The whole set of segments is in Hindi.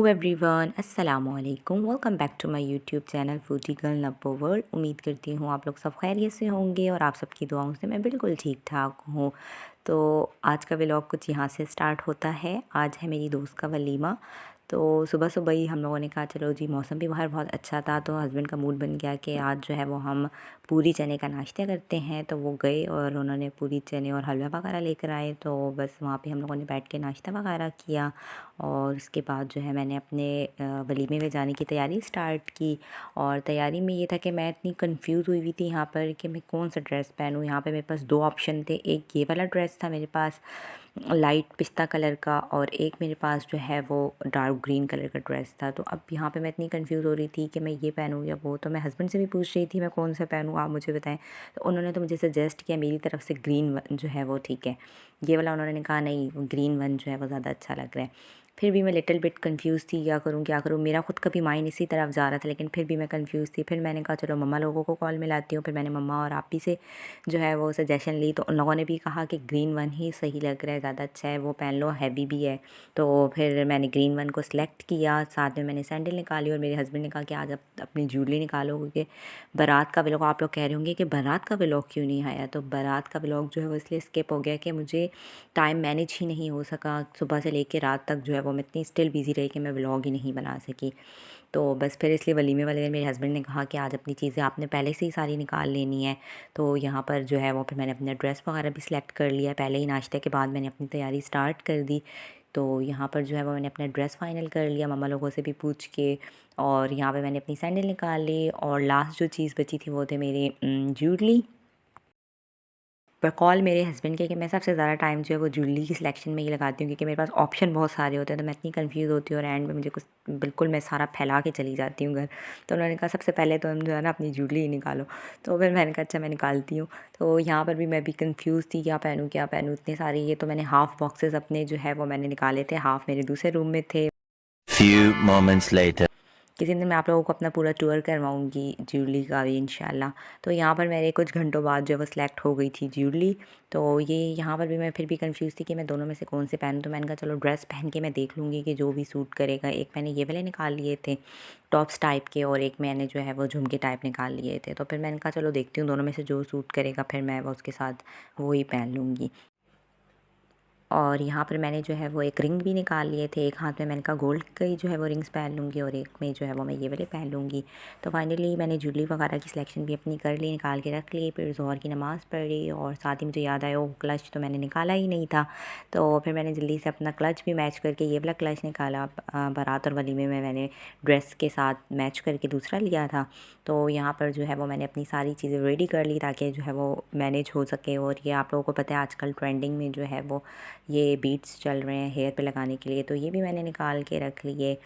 एवरीवन, अस्सलाम वालेकुम। Welcome back to my YouTube channel foodie girl Nabbo world. उम्मीद करती हूँ आप लोग सब खैरियत से होंगे और आप सबकी दुआओं से मैं बिल्कुल ठीक ठाक हूँ। तो आज का व्लॉग कुछ यहाँ से स्टार्ट होता है। आज है मेरी दोस्त का वलीमा। तो सुबह सुबह ही हम लोगों ने कहा चलो जी, मौसम भी बाहर बहुत अच्छा था तो हस्बैंड का मूड बन गया कि आज जो है वो हम पूरी चने का नाश्ता करते हैं। तो वो गए और उन्होंने पूरी चने और हलवा वगैरह लेकर आए। तो बस वहाँ पे हम लोगों ने बैठ के नाश्ता वगैरह किया और उसके बाद जो है मैंने अपने वलीमे में जाने की तैयारी स्टार्ट की। और तैयारी में ये था कि मैं इतनी कंफ्यूज हुई थी यहाँ पर कि मैं कौन सा ड्रेस पहनूँ। यहाँ पे मेरे पास दो ऑप्शन थे, एक ये वाला ड्रेस था मेरे पास लाइट पिस्ता कलर का और एक मेरे पास जो है वो डार्क ग्रीन कलर का ड्रेस था। तो अब यहाँ पे मैं इतनी कंफ्यूज हो रही थी कि मैं ये पहनूँ या वो। तो मैं हस्बैंड से भी पूछ रही थी मैं कौन सा पहनूँ, आप मुझे बताएं। तो उन्होंने तो मुझे सजेस्ट किया मेरी तरफ से ग्रीन जो है वो ठीक है, ये वाला उन्होंने कहा नहीं ग्रीन वन जो है वो ज़्यादा अच्छा लग रहा है। फिर भी मैं लिटिल बिट कंफ्यूज थी, क्या करूँ। मेरा खुद का भी माइंड इसी तरफ जा रहा था लेकिन फिर भी मैं कंफ्यूज थी। फिर मैंने कहा चलो मम्मा लोगों को कॉल मिलाती हूँ। फिर मैंने मम्मा और आपी से जो है वो सजेशन ली तो उन लोगों ने भी कहा कि ग्रीन वन ही सही लग रहा है, ज़्यादा अच्छा है, वो पहन लो, हैवी भी है। तो फिर मैंने ग्रीन वन को सिलेक्ट किया। साथ में मैंने सैंडल निकाली और मेरे हस्बैंड ने कहा कि आज आप अपनी ज्वेलरी निकालो क्योंकि बारात का व्लॉग, आप लोग कह रहे होंगे कि बारात का व्लॉग क्यों नहीं आया। तो बारात का व्लॉग जो है वो इसलिए स्किप हो गया कि मुझे टाइम मैनेज ही नहीं हो सका। सुबह से लेकर रात तक जो है वो मैं इतनी स्टिल बिज़ी रही कि मैं व्लॉग ही नहीं बना सकी। तो बस फिर इसलिए वलीमे वाले दिन मेरे हस्बैंड ने कहा कि आज अपनी चीज़ें आपने पहले से ही सारी निकाल लेनी है। तो यहाँ पर जो है वो फिर मैंने अपना ड्रेस वगैरह भी सिलेक्ट कर लिया। पहले ही नाश्ते के बाद मैंने अपनी तैयारी स्टार्ट कर दी। तो यहाँ पर जो है वो मैंने अपना ड्रेस फाइनल कर लिया मम्मा लोगों से भी पूछ के। और यहाँ पे मैंने अपनी सैंडल निकाल ली और लास्ट जो चीज़ बची थी वो थे मेरे ज्वेलरी। पर कॉल मेरे हस्बैंड के कि मैं सबसे ज़्यादा टाइम जो है वो ज्वेलरी की सिलेक्शन में ही लगाती हूँ क्योंकि मेरे पास ऑप्शन बहुत सारे होते हैं। तो मैं इतनी कंफ्यूज होती हूँ और एंड में मुझे कुछ बिल्कुल मैं सारा फैला के चली जाती हूँ घर। तो उन्होंने कहा सबसे पहले तो हम जो है ना अपनी ज्वेलरी ही निकालो। तो फिर मैंने कहा अच्छा मैं निकालती हूँ। तो यहाँ पर भी मैं भी कंफ्यूज थी क्या पहनूँ इतने सारे। ये तो मैंने हाफ़ बॉक्सेस अपने जो है वो मैंने निकाले थे, हाफ़ मेरे दूसरे रूम में थे। Few moments later. किसी दिन मैं आप लोगों को अपना पूरा टूर करवाऊंगी ज्वेलरी का भी इंशाल्लाह। तो यहाँ पर मेरे कुछ घंटों बाद जो है वो सिलेक्ट हो गई थी ज्वेलरी। तो ये यहाँ पर भी मैं फिर भी कंफ्यूज थी कि मैं दोनों में से कौन से पहनूँ। तो मैंने कहा चलो ड्रेस पहन के मैं देख लूँगी कि जो भी सूट करेगा। एक मैंने ये वाले निकाल लिए थे टॉप्स टाइप के और एक मैंने जो है वो झुमके टाइप निकाल लिए थे। तो फिर मैंने कहा चलो देखती हूँ दोनों में से जो सूट करेगा फिर मैं वो उसके साथ वो ही पहन लूँगी। और यहाँ पर मैंने जो है वो एक रिंग भी निकाल लिए थे। एक हाथ में मैंने कहा गोल्ड की जो है वो रिंग्स पहन लूँगी और एक में जो है वो मैं ये वाले पहन लूँगी। तो फाइनली मैंने ज्वेलरी वगैरह की सिलेक्शन भी अपनी कर ली, निकाल के रख ली। फिर ज़ोहर की नमाज़ पढ़ी और साथ ही मुझे याद आया वो क्लच तो मैंने निकाला ही नहीं था। तो फिर मैंने जल्दी से अपना क्लच भी मैच करके ये वाला क्लच निकाला। बारात और वलीमे में मैंने ड्रेस के साथ मैच करके दूसरा लिया था। तो यहाँ पर जो है वो मैंने अपनी सारी चीज़ें रेडी कर ली ताकि जो है वो मैनेज हो सके। और ये आप लोगों को पता है आजकल ट्रेंडिंग में जो है वो ये बीट्स चल रहे हैं हेयर पे लगाने के लिए। तो ये भी मैंने निकाल के रख लिए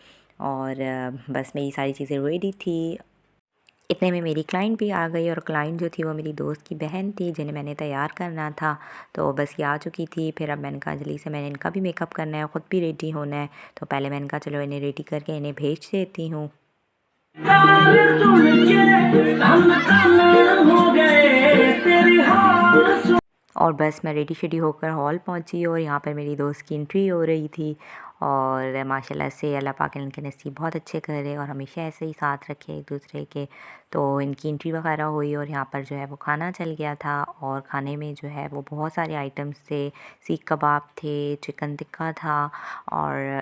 और बस मेरी सारी चीज़ें रेडी थी। इतने में मेरी क्लाइंट भी आ गई और क्लाइंट जो थी वो मेरी दोस्त की बहन थी जिन्हें मैंने तैयार करना था। तो बस ये आ चुकी थी। फिर अब मैंने कहा जल्दी से मैंने इनका भी मेकअप करना है, ख़ुद भी रेडी होना है। तो पहले मैंने कहा चलो इन्हें रेडी करके इन्हें भेज देती हूँ। और बस मैं रेडी शेडी होकर हॉल पहुंची और यहाँ पर मेरी दोस्त की एंट्री हो रही थी। और माशाल्लाह से अल्लाह पाक इनके नसीब बहुत अच्छे करे और हमेशा ऐसे ही साथ रखे एक दूसरे के। तो इनकी एंट्री वगैरह हुई और यहाँ पर जो है वो खाना चल गया था। और खाने में जो है वो बहुत सारे आइटम्स थे, सीख कबाब थे, चिकन टिक्का था और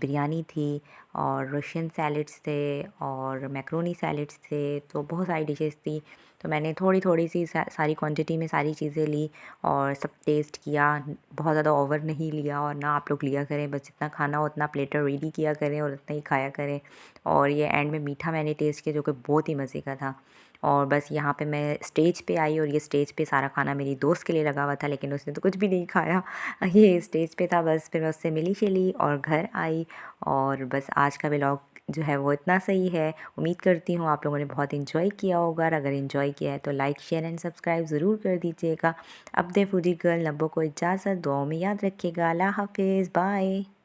बिरयानी थी और रशियन सैलड्स थे और मैक्रोनी सैलड्स थे। तो बहुत सारी डिशेस थी। तो मैंने थोड़ी थोड़ी सी सारी क्वांटिटी में सारी चीज़ें ली और सब टेस्ट किया। बहुत ज़्यादा ओवर नहीं लिया और ना आप लोग लिया करें, बस जितना खाना हो उतना प्लेटर रेडी किया करें और उतना ही खाया करें। और ये एंड में मीठा मैंने टेस्ट किया जो कि बहुत ही मज़े का था। और बस यहाँ पे मैं स्टेज पे आई और ये स्टेज पे सारा खाना मेरी दोस्त के लिए लगा हुआ था लेकिन उसने तो कुछ भी नहीं खाया। ये स्टेज पे था। बस फिर मैं उससे मिली शिली और घर आई। और बस आज का व्लॉग जो है वो इतना सही है। उम्मीद करती हूँ आप लोगों ने बहुत इन्जॉय किया होगा। अगर इन्जॉय किया है तो लाइक शेयर एंड सब्सक्राइब ज़रूर कर दीजिएगा। अब दे फूडी गर्ल नब्बो को इजाज़त, दुआओं में याद रखिएगा। अल्लाह हाफिज़, बाय।